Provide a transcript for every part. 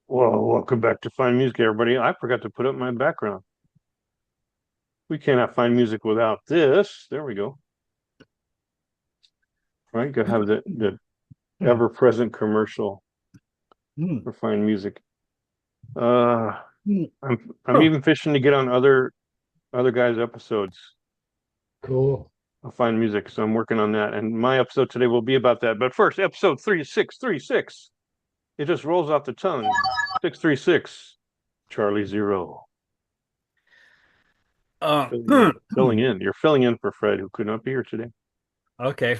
Well, welcome back to Find Music, everybody. I forgot to put up my background. We cannot find music without this. There we go. Right, gotta have the ever-present commercial Mm. for Find Music. Uh, Mm. I'm Oh, even fishing to get on other guys' episodes cool. of Find Music, so I'm working on that. And my episode today will be about that. But first, episode 3636. It just rolls off the tongue. 636. Charlie Zero. Uh, Filling in. You're filling in for Fred, who could not be here today. okay.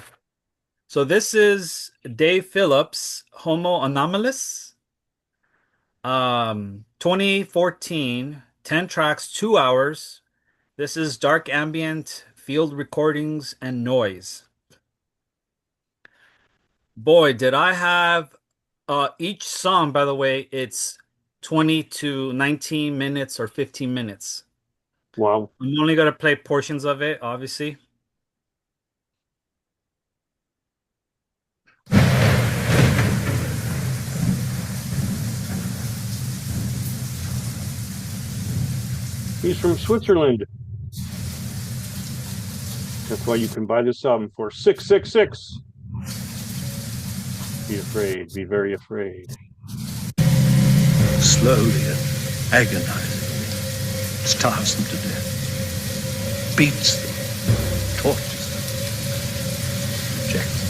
So this is Dave Phillips, Homo Anomalous. 2014, 10 tracks, 2 hours. This is dark ambient field recordings and noise. Boy, did I have each song, by the way, it's 20 to 19 minutes or 15 minutes. Wow. I'm only gonna play portions of it, obviously. He's from Switzerland. That's why you can buy this album for 666. Be afraid, be very afraid. Slowly and agonizingly, starves them to death, beats them, tortures them, rejects them.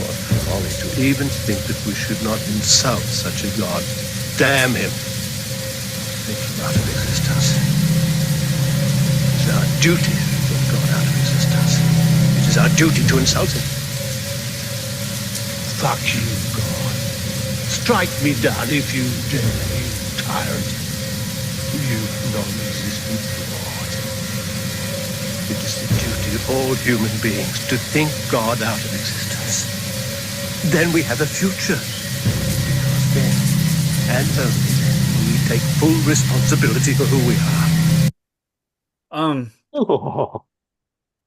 What folly to even think that we should not insult such a God. Damn him. Think him out of existence. It is our duty to put God out of existence. It is our duty to insult him. Fuck you, God. Strike me down if you dare, you tyrant. You non-existent fraud. It is the duty of all human beings to think God out of existence. Then we have a future. Because then, and only then, will we take full responsibility for who we are. Um, Oh,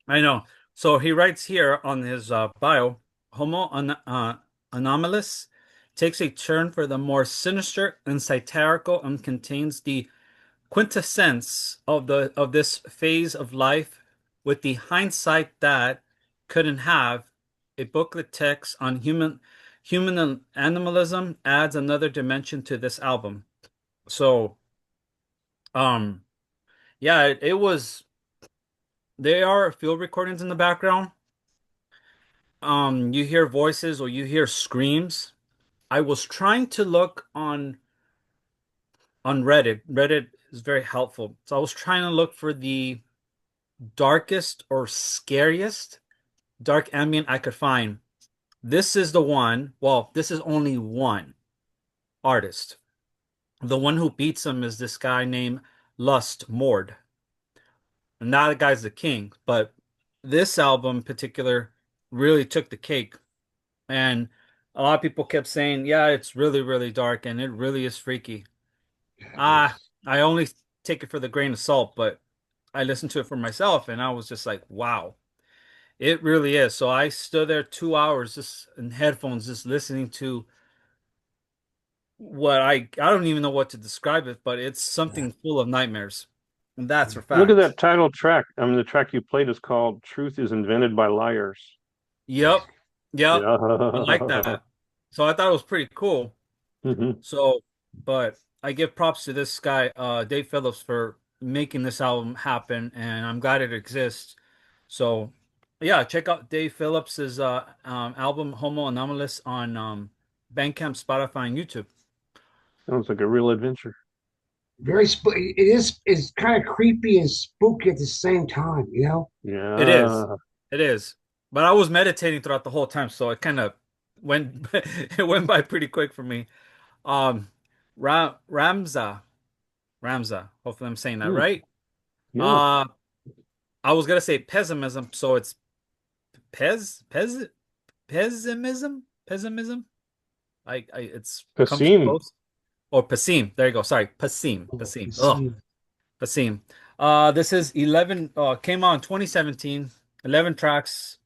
I know. So he writes here on his bio, Anomalous takes a turn for the more sinister and satirical and contains the quintessence of this phase of life with the hindsight that couldn't have. A booklet text on human animalism adds another dimension to this album. So, um, yeah, it was. There are field recordings in the background. You hear voices or you hear screams. I was trying to look on Reddit. Reddit is very helpful. So I was trying to look for the darkest or scariest dark ambient I could find. This is the one. Well, this is only one artist. The one who beats him is this guy named Lust Mord. And that guy's the king. But this album in particular really took the cake. And a lot of people kept saying, yeah, it's really, really dark and it really is freaky. yes. I only take it for the grain of salt, but I listened to it for myself and I was just like, wow, it really is. So I stood there 2 hours just in headphones, just listening to what I don't even know what to describe it, but it's something full of nightmares. And that's for Look at fact. that title track. I mean, the track you played is called Truth is Invented by Liars. Yep. Yep. I like Yeah. that. So I thought it was pretty cool. Mhm. So, but I give props to this guy, Dave Phillips, for making this album happen, and I'm glad it exists. So, yeah, check out Dave Phillips's album Homo Anomalous on Bandcamp, Spotify, and YouTube. Sounds like a real adventure. It is. It's kind of creepy and spooky at the same time. You know. It is, Yeah. it is. But I was meditating throughout the whole time, so it kind of went it went by pretty quick for me. Um, Ramza, Ramza. Hopefully, I'm saying that Hmm. right. Yeah. Uh, I was gonna say pessimism, so it's Pez pessimism. It's comes Kasim. close. Or Pasim. There you go. Sorry, Pasim, Oh, Pasim. Oh, see. Pasim. This is 11. Came out in 2017. 11 tracks,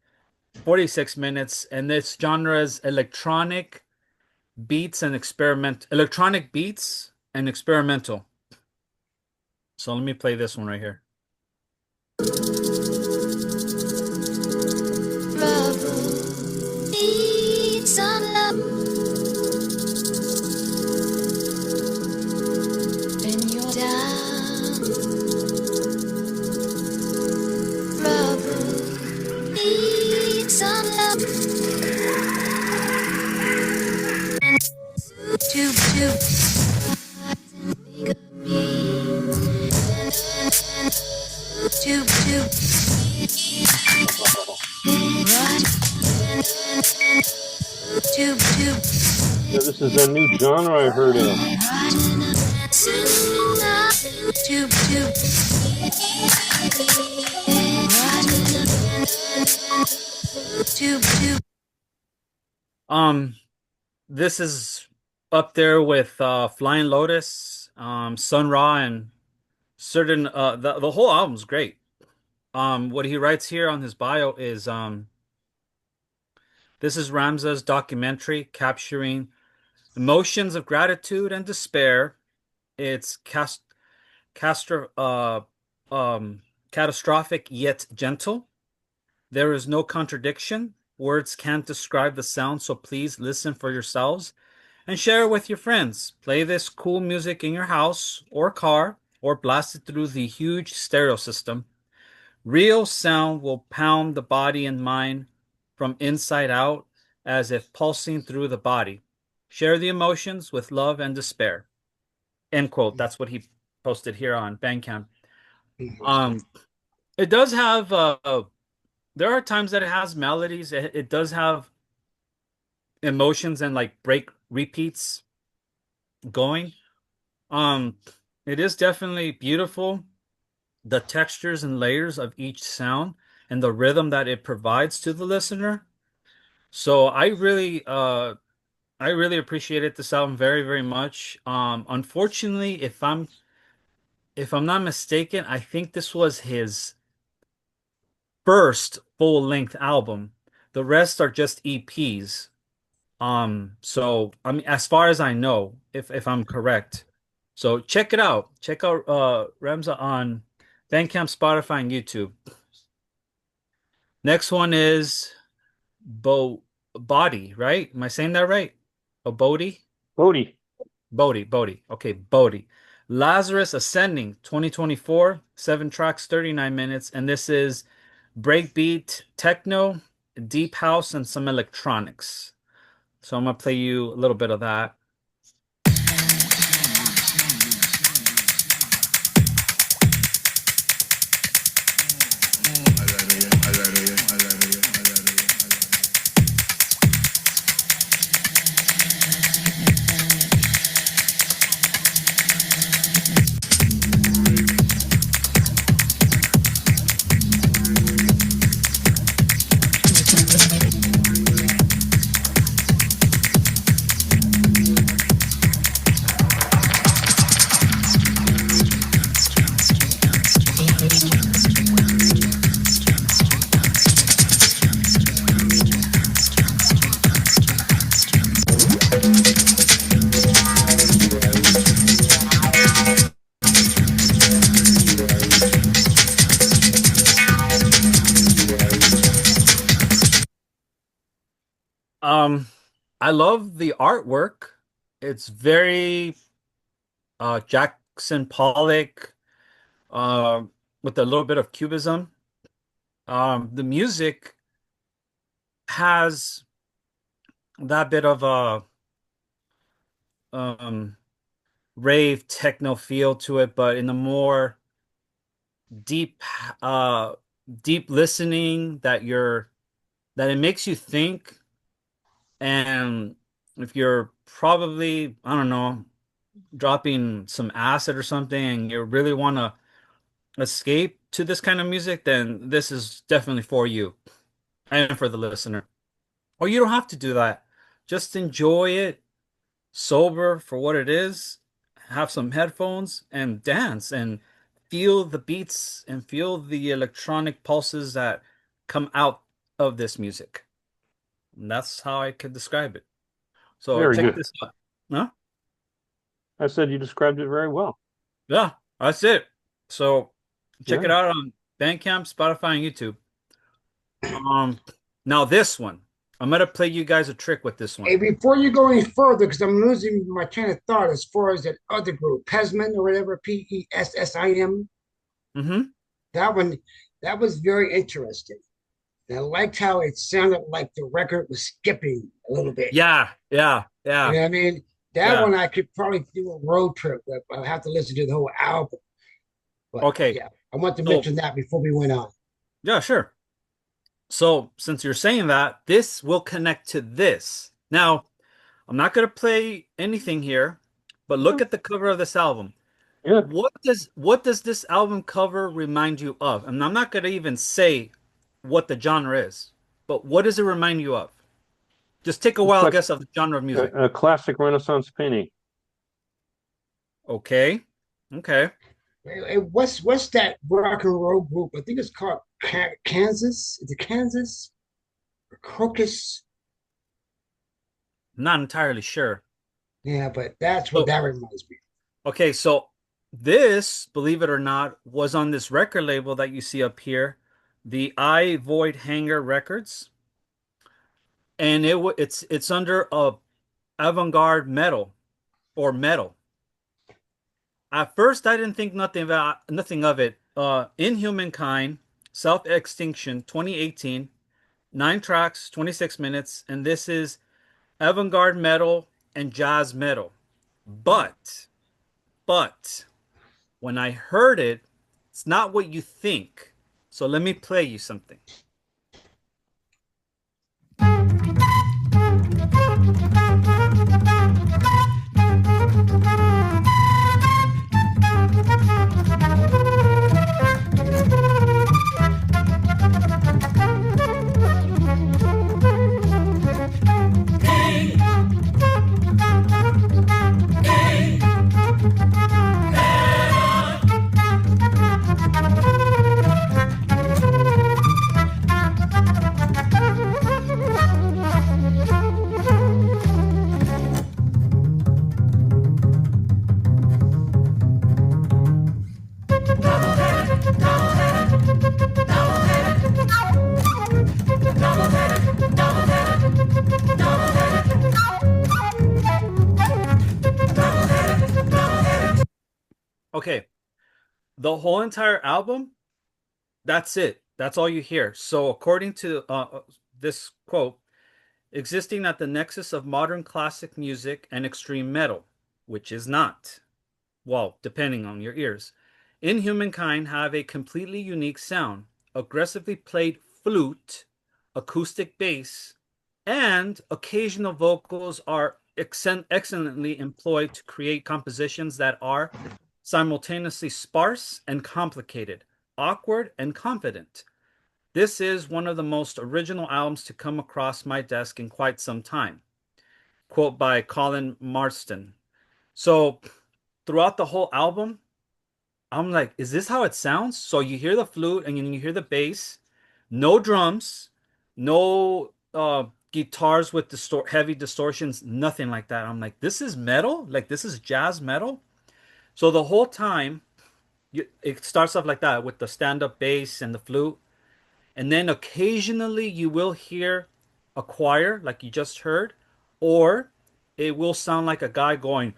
46 minutes, and this genre is electronic, beats and electronic beats and experimental. So let me play this one right here. Yeah, this is a new genre I heard of. This is up there with Flying Lotus, Sun Ra, and certain the whole album's great. What he writes here on his bio is this is RAMZA's documentary capturing emotions of gratitude and despair. It's castro catastrophic yet gentle. There is no contradiction. Words can't describe the sound, so please listen for yourselves and share it with your friends. Play this cool music in your house or car or blast it through the huge stereo system. Real sound will pound the body and mind from inside out as if pulsing through the body. Share the emotions with love and despair. End quote. That's what he posted here on Bandcamp. It does have there are times that it has melodies. It does have emotions and like break repeats going. It is definitely beautiful. The textures and layers of each sound and the rhythm that it provides to the listener. So I really appreciated this album very, very much. Unfortunately, if I'm not mistaken, I think this was his first full-length album. The rest are just EPs. So I mean, as far as I know, if I'm correct. So check it out. Check out RAMZA on Bandcamp, Spotify, and YouTube. Next one is BODHI, right? Am I saying that right? Oh, BODHI? BODHI. BODHI. Okay, BODHI. Lazarus Ascending, 2024, 7 tracks, 39 minutes, and this is breakbeat, techno, deep house, and some electronics. So I'm gonna play you a little bit of that. I love the artwork. It's very Jackson Pollock uh, with a little bit of cubism. The music has that bit of a um, rave techno feel to it, but in a more deep, uh, deep listening that it makes you think. And if you're probably, I don't know, dropping some acid or something and you really want to escape to this kind of music, then this is definitely for you and for the listener. Or you don't have to do that. Just enjoy it sober for what it is. Have some headphones and dance and feel the beats and feel the electronic pulses that come out of this music. And that's how I could describe it. So Very check good. this out. Huh? I said you described it very well. Yeah, that's it. So check it Yeah. out on Bandcamp, Spotify, and YouTube. Um, Now this one, I'm gonna play you guys a trick with this one. Hey, before you go any further, because I'm losing my train of thought as far as that other group, Pesman or whatever, Pessim, Mm-hmm. that one, that was very interesting. And I liked how it sounded like the record was skipping a little bit. Yeah, yeah, You yeah, know what I mean? That yeah. one I could probably do a road trip with. I'll have to listen to the whole album. But Okay, yeah, I want to so mention that before we went on. yeah, sure. So since you're saying that, this will connect to this. Now, I'm not gonna play anything here, but look at the cover of this album. Yeah. What does this album cover remind you of? And I'm not gonna even say what the genre is, but what does it remind you of? Just take a Looks wild like guess of the genre of music. a classic Renaissance painting. Okay. Okay. Hey, what's that rock and roll group? I think it's called Kansas. Is it Kansas or Crocus? I'm not entirely sure. Yeah, but that's what So, that reminds me. okay, so this, believe it or not, was on this record label that you see up here, the I Void Hanger Records, and it's under a avant-garde metal or metal. At first, I didn't think nothing of it. Inhumankind, Self Extinction, 2018, 9 tracks, 26 minutes, and this is avant-garde metal and jazz metal. But, but when I heard it, it's not what you think. So let me play you something. Okay, the whole entire album, that's it. That's all you hear. So according to this quote, existing at the nexus of modern classic music and extreme metal, which is not. Well, depending on your ears. Inhumankind have a completely unique sound, aggressively played flute, acoustic bass, and occasional vocals are excellently employed to create compositions that are simultaneously sparse and complicated, awkward and confident. This is one of the most original albums to come across my desk in quite some time. Quote by Colin Marston. So throughout the whole album, I'm like, is this how it sounds? So you hear the flute and then you hear the bass, no drums, no guitars with heavy distortions, nothing like that. I'm like, this is metal? Like this is jazz metal? So the whole time, it starts off like that with the stand-up bass and the flute, and then occasionally you will hear a choir like you just heard, or it will sound like a guy going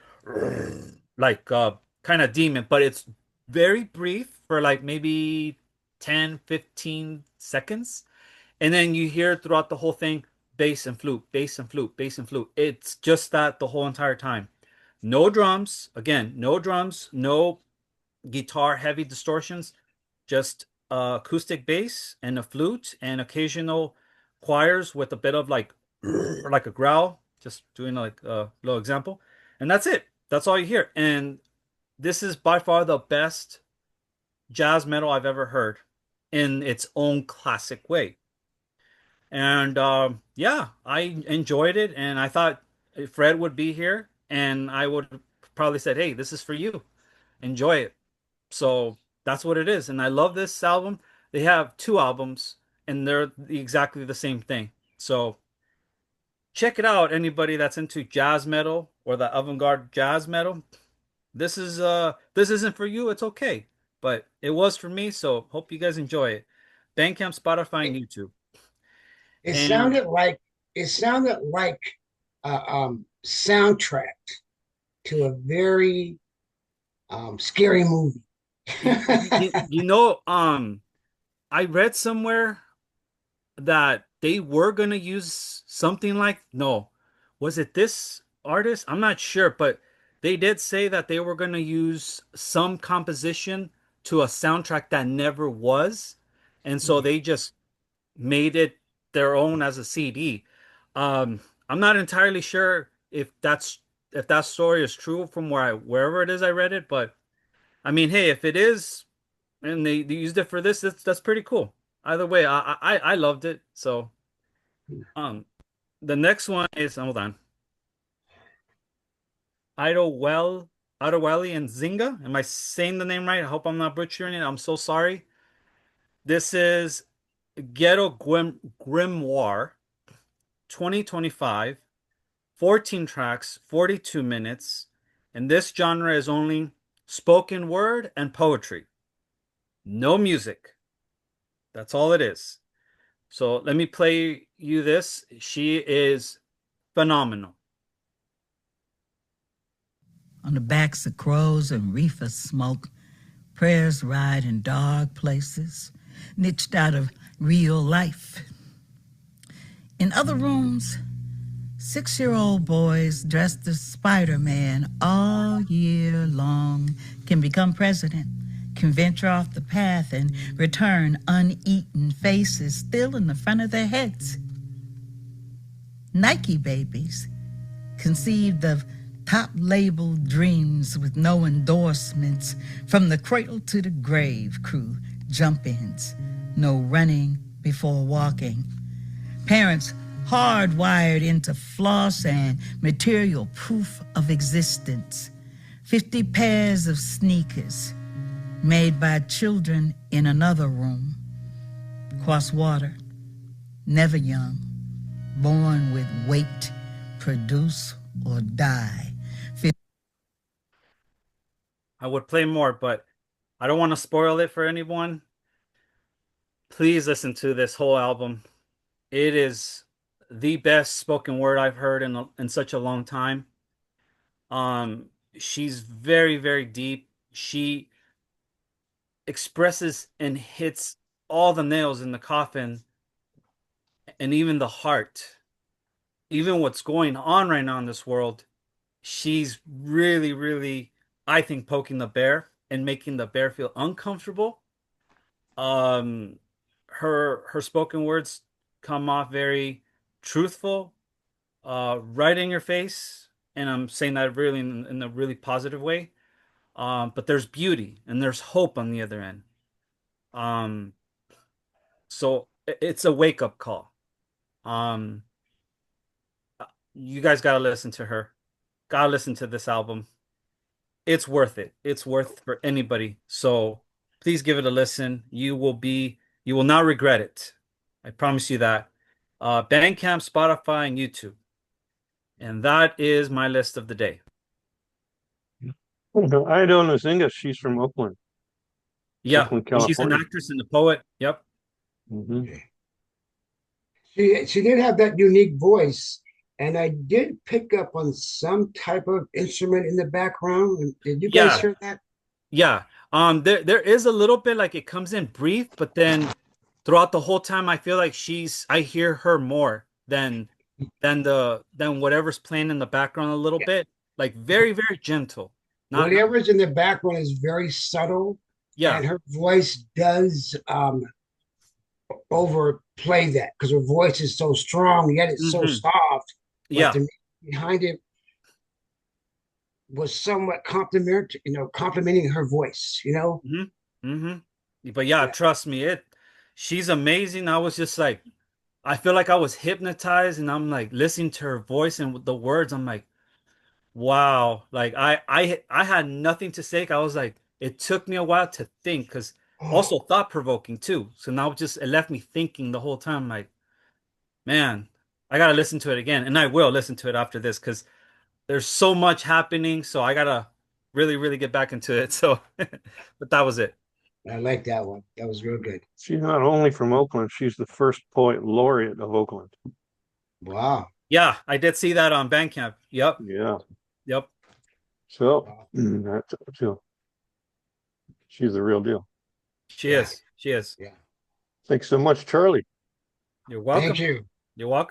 like kind of demon, but it's very brief for like maybe 10, 15 seconds. And then you hear throughout the whole thing bass and flute, bass and flute, bass and flute. It's just that the whole entire time. No drums, again, no drums, no guitar heavy distortions, just acoustic bass and a flute and occasional choirs with a bit of like or like a growl, just doing like a little example, and that's it. That's all you hear. And this is by far the best jazz metal I've ever heard in its own classic way. And yeah, I enjoyed it, and I thought Fred would be here, and I would probably said, "Hey, this is for you. Enjoy it." So that's what it is. And I love this album. They have two albums and they're exactly the same thing. So check it out, anybody that's into jazz metal or the avant-garde jazz metal. This isn't for you, it's okay. But it was for me, so hope you guys enjoy it. Bandcamp, Spotify, and It, YouTube. it And sounded like a soundtrack to a very scary movie. I read somewhere that they were gonna use something like, no, was it this artist? I'm not sure, but they did say that they were gonna use some composition to a soundtrack that never was, and so they just made it their own as a CD. I'm not entirely sure if that story is true from wherever it is I read it, but I mean, hey, if it is and they used it for this, that's pretty cool. Either way, I loved it. So um the next one is, hold on, Idlewell Idlewelly and Zinga. Am I saying the name right? I hope I'm not butchering it. I'm so sorry. This is Grimoire 2025, 14 tracks, 42 minutes, and this genre is only spoken word and poetry. No music. That's all it is. So let me play you this. She is phenomenal. On the backs of crows and reefer smoke, prayers ride in dark places, niched out of real life. In other rooms, 6-year-old boys dressed as Spider-Man all year long can become president, can venture off the path and return uneaten faces still in the front of their heads. Nike babies, conceived of top-label dreams with no endorsements, from the cradle to the grave crew, jump-ins, no running before walking. Parents hardwired into floss and material proof of existence. 50 pairs of sneakers made by children in another room. Cross water, never young, born with weight, produce or die. I would play more, but I don't want to spoil it for anyone. Please listen to this whole album. It is the best spoken word I've heard in such a long time. She's very, very deep. She expresses and hits all the nails in the coffin and even the heart. Even what's going on right now in this world, she's really, really, I think, poking the bear and making the bear feel uncomfortable. Um, her spoken words come off very truthful, right in your face, and I'm saying that really in a really positive way. But there's beauty and there's hope on the other end. Um, so it's a wake up call. Um, you guys gotta listen to her. Gotta listen to this album. It's worth it. It's worth for anybody. So please give it a listen. You will not regret it. I promise you that. Bandcamp, Spotify, and YouTube. And that is my list of the day. I don't know Zinga. She's from Oakland, Yeah, Oakland, she's an California. actress and a poet. Yep. Hmm. She did have that unique voice, and I did pick up on some type of instrument in the background. Did you guys Yeah, hear that? yeah. There is a little bit like it comes in brief, but then throughout the whole time I feel like I hear her more than whatever's playing in the background a little Yeah. bit. Like very, very gentle. Not Whatever's in the background is very subtle, yeah. and her voice does overplay that because her voice is so strong, yet it's so Hmm. soft. But Yeah. the music behind it was somewhat complimenting her voice. Hmm. Hmm. But yeah, Yeah. trust me, she's amazing. I was just like, I feel like I was hypnotized and I'm like listening to her voice and with the words, I'm like, wow. Like I had nothing to say. I was like, it took me a while to think because Oh, also thought provoking too. So now it left me thinking the whole time, like, man. I gotta listen to it again, and I will listen to it after this because there's so much happening. So I gotta really, really get back into it. So, but that was it. I like that one. That was real good. She's not only from Oakland, she's the first poet laureate of Oakland. Wow. Yeah, I did see that on Bandcamp. Yep, Yeah. yep. So Wow. that's so she's the real deal. She Yeah. is. She is. Yeah. Thanks so much, Charlie. You're welcome. Thank you. You're welcome.